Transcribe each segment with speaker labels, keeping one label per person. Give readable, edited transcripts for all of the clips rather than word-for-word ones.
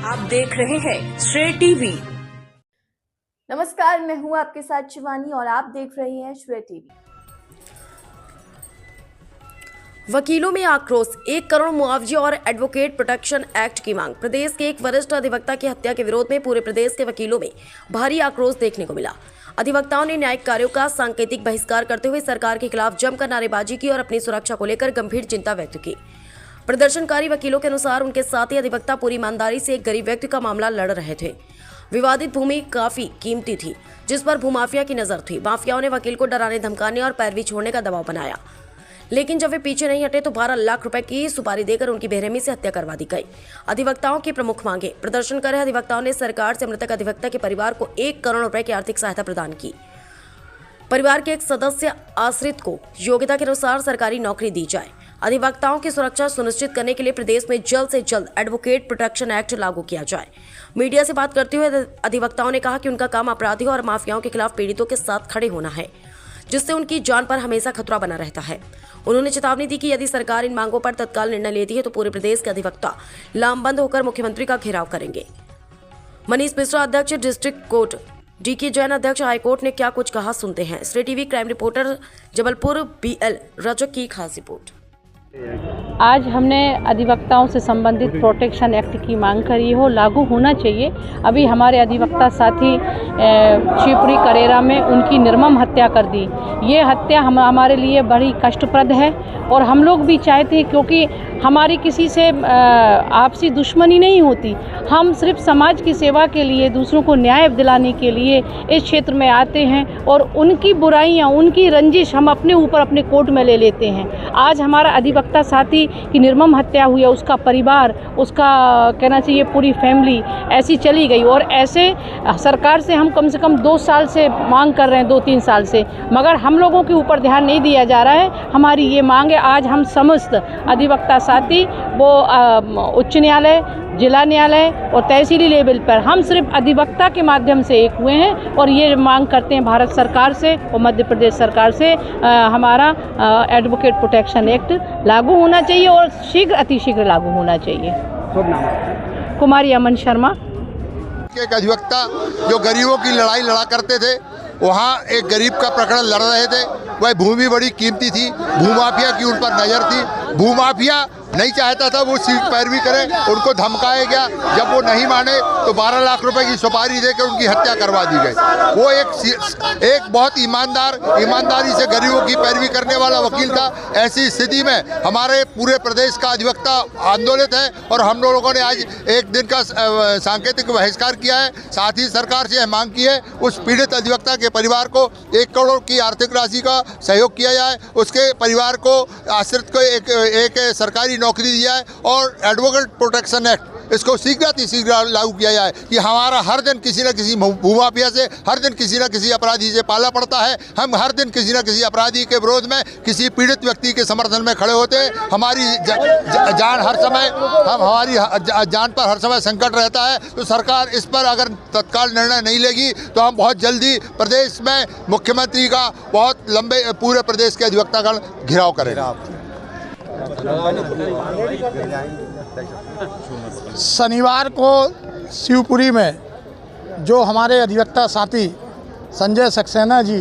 Speaker 1: आप देख रहे हैं श्रेय टीवी।
Speaker 2: नमस्कार, मैं हूं आपके साथ शिवानी और आप देख रहे हैं श्रेय टीवी।
Speaker 3: वकीलों में आक्रोश, 1 करोड़ मुआवजे और एडवोकेट प्रोटेक्शन एक्ट की मांग। प्रदेश के एक वरिष्ठ अधिवक्ता की हत्या के विरोध में पूरे प्रदेश के वकीलों में भारी आक्रोश देखने को मिला। अधिवक्ताओं ने न्यायिक कार्यों का सांकेतिक बहिष्कार करते हुए सरकार के खिलाफ जमकर नारेबाजी की और अपनी सुरक्षा को लेकर गंभीर चिंता व्यक्त की। प्रदर्शनकारी वकीलों के अनुसार उनके साथी अधिवक्ता पूरी ईमानदारी से एक गरीब व्यक्ति का मामला लड़ रहे थे। विवादित भूमि काफी कीमती थी, जिस पर भूमाफिया की नजर थी। माफियाओं ने वकील को डराने, धमकाने और पैरवी छोड़ने का दबाव बनाया, लेकिन जब वे पीछे नहीं हटे तो 12 लाख रुपए की सुपारी देकर उनकी बेरहमी से हत्या करवा दी गई। अधिवक्ताओं की प्रमुख मांगे। प्रदर्शन कर रहे अधिवक्ताओं ने सरकार से मृतक अधिवक्ता के परिवार को 1 करोड़ रुपए की आर्थिक सहायता प्रदान की। परिवार के एक सदस्य आश्रित को योग्यता के अनुसार सरकारी नौकरी दी जाए। अधिवक्ताओं की सुरक्षा सुनिश्चित करने के लिए प्रदेश में जल्द से जल्द एडवोकेट प्रोटेक्शन एक्ट लागू किया जाए। मीडिया से बात करते हुए अधिवक्ताओं ने कहा कि उनका काम अपराधियों और माफियाओं के खिलाफ पीड़ितों के साथ खड़े होना है, जिससे उनकी जान पर हमेशा खतरा बना रहता है। उन्होंने चेतावनी दी कि यदि सरकार इन मांगों पर तत्काल निर्णय लेती है तो पूरे प्रदेश के अधिवक्ता लामबंद होकर मुख्यमंत्री का घेराव करेंगे। मनीष मिश्रा, अध्यक्ष डिस्ट्रिक्ट कोर्ट, डीके जैन, अध्यक्ष हाईकोर्ट, ने क्या कुछ कहा, सुनते हैं। श्रेय TV crime reporter Jabalpur BL Rajak की खास रिपोर्ट।
Speaker 4: आज हमने अधिवक्ताओं से संबंधित प्रोटेक्शन एक्ट की मांग करी हो, लागू होना चाहिए। अभी हमारे अधिवक्ता साथी शिवपुरी करेरा में उनकी निर्मम हत्या कर दी। ये हत्या हमारे लिए बड़ी कष्टप्रद है और हम लोग भी चाहते हैं, क्योंकि हमारी किसी से आपसी दुश्मनी नहीं होती। हम सिर्फ समाज की सेवा के लिए, दूसरों को न्याय दिलाने के लिए इस क्षेत्र में आते हैं और उनकी बुराइयां, उनकी रंजिश हम अपने ऊपर अपने कोर्ट में ले लेते हैं। आज हमारा अधिवक्ता साथी की निर्मम हत्या हुई है, उसका परिवार, उसका कहना चाहिए पूरी फैमिली ऐसी चली गई। और ऐसे सरकार से हम कम से कम 2 साल से मांग कर रहे हैं, 2-3 साल से, मगर हम लोगों के ऊपर ध्यान नहीं दिया जा रहा है। हमारी ये मांग है। आज हम समस्त अधिवक्ता साथी, वो उच्च न्यायालय, जिला न्यायालय और तहसीली लेवल पर, हम सिर्फ अधिवक्ता के माध्यम से एक हुए हैं और ये मांग करते हैं भारत सरकार से और मध्य प्रदेश सरकार से हमारा एडवोकेट प्रोटेक्शन एक्ट लागू होना चाहिए और शीघ्र, अतिशीघ्र लागू होना चाहिए। कुमारी अमन शर्मा।
Speaker 5: एक अधिवक्ता जो गरीबों की लड़ाई लड़ा करते थे, वहाँ एक गरीब का प्रकरण लड़ रहे थे। वह भूमि बड़ी कीमती थी, भूमाफिया की उन पर नज़र थी। भूमाफिया नहीं चाहता था वो सीट पैरवी करें, उनको धमकाया गया। जब वो नहीं माने तो 12 लाख रुपए की सुपारी देकर उनकी हत्या करवा दी गई। वो एक बहुत ईमानदारी से गरीबों की पैरवी करने वाला वकील था। ऐसी स्थिति में हमारे पूरे प्रदेश का अधिवक्ता आंदोलित है और हम लोगों ने आज एक दिन का सांकेतिक बहिष्कार किया है। साथ ही सरकार से मांग की है उस पीड़ित अधिवक्ता के परिवार को 1 करोड़ की आर्थिक राशि का सहयोग किया जाए, उसके परिवार को, आश्रित को एक सरकारी नौकरी दी जाए और एडवोकेट प्रोटेक्शन एक्ट इसको शीघ्र लागू किया जाए कि हमारा हर दिन किसी न किसी भूमाफिया से, हर दिन किसी न किसी अपराधी से पाला पड़ता है। हम हर दिन किसी न किसी अपराधी के विरोध में, किसी पीड़ित व्यक्ति के समर्थन में खड़े होते हैं। हमारी जान हर समय, हमारी जान पर हर समय संकट रहता है। तो सरकार इस पर अगर तत्काल निर्णय नहीं लेगी तो हम बहुत जल्दी प्रदेश में मुख्यमंत्री का बहुत लंबे पूरे प्रदेश के अधिवक्तागण घेराव करेगा।
Speaker 6: शनिवार को शिवपुरी में जो हमारे अधिवक्ता साथी संजय सक्सेना जी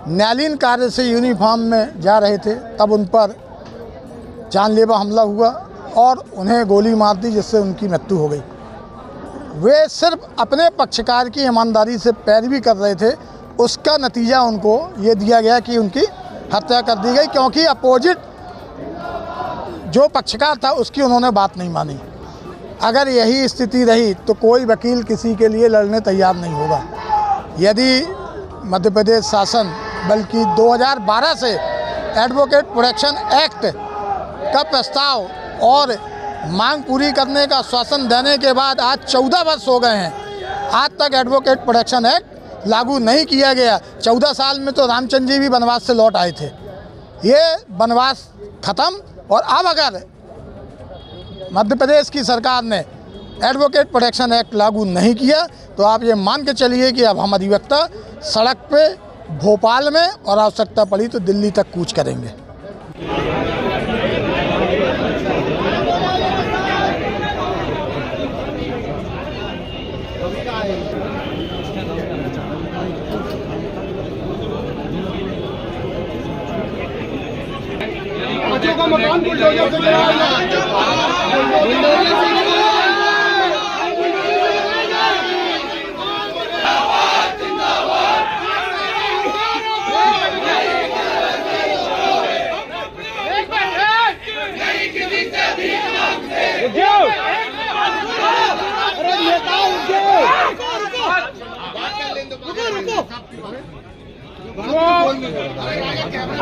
Speaker 6: न्यायालयीन कार्य से यूनिफॉर्म में जा रहे थे, तब उन पर जानलेवा हमला हुआ और उन्हें गोली मार दी, जिससे उनकी मृत्यु हो गई। वे सिर्फ अपने पक्षकार की ईमानदारी से पैरवी कर रहे थे, उसका नतीजा उनको ये दिया गया कि उनकी हत्या कर दी गई, क्योंकि अपोजिट जो पक्षकार था उसकी उन्होंने बात नहीं मानी। अगर यही स्थिति रही तो कोई वकील किसी के लिए लड़ने तैयार नहीं होगा। यदि मध्य प्रदेश शासन, बल्कि 2012 से एडवोकेट प्रोटेक्शन एक्ट का प्रस्ताव और मांग पूरी करने का आश्वासन देने के बाद आज 14 वर्ष हो गए हैं, आज तक एडवोकेट प्रोटेक्शन एक्ट लागू नहीं किया गया। 14 साल में तो रामचंद्र जी भी वनवास से लौट आए थे। ये वनवास खत्म, और अब अगर मध्य प्रदेश की सरकार ने एडवोकेट प्रोटेक्शन एक्ट लागू नहीं किया तो आप ये मान के चलिए कि अब हम अधिवक्ता सड़क पे भोपाल में और आवश्यकता पड़ी तो दिल्ली तक कूच करेंगे।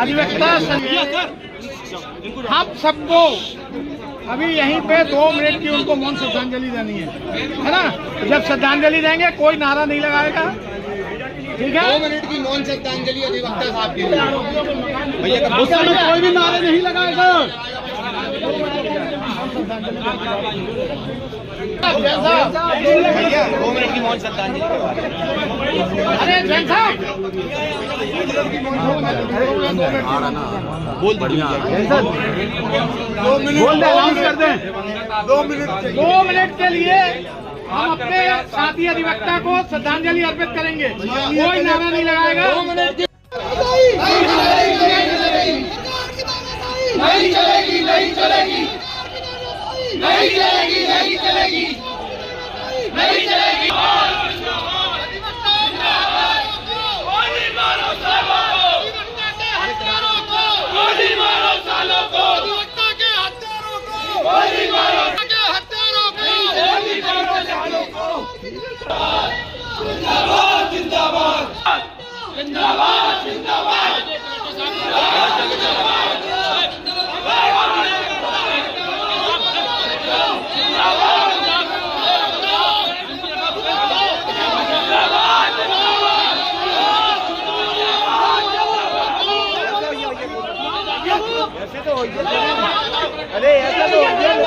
Speaker 6: अधिवक्ता हम सबको अभी यहीं पे 2 मिनट की उनको मौन श्रद्धांजलि देनी है ना। जब श्रद्धांजलि देंगे कोई नारा नहीं लगाएगा, ठीक है।
Speaker 7: 2 मिनट की मौन श्रद्धांजलि अधिवक्ता साहब के लिए। भैया
Speaker 6: उस समय कोई भी नारे नहीं लगाएगा।
Speaker 7: भैया 2 मिनट की मौन श्रद्धांजलि के बारे में।
Speaker 6: अरे जैन साहब
Speaker 7: बोल बढ़िया
Speaker 6: बोल दे, अनाउंस कर दें। 2 मिनट के लिए हम अपने साथी अधिवक्ता को श्रद्धांजलि अर्पित करेंगे। कोई नारा नहीं लगाएगा। 2 मिनट की
Speaker 7: नहीं चलेगी, नहीं चलेगी, नहीं चलेगी, नहीं चलेगी, नहीं चलेगी। जिंदाबाद, जिंदाबाद, जिंदाबाद, जिंदाबाद। अरे ऐसा तो
Speaker 6: नहीं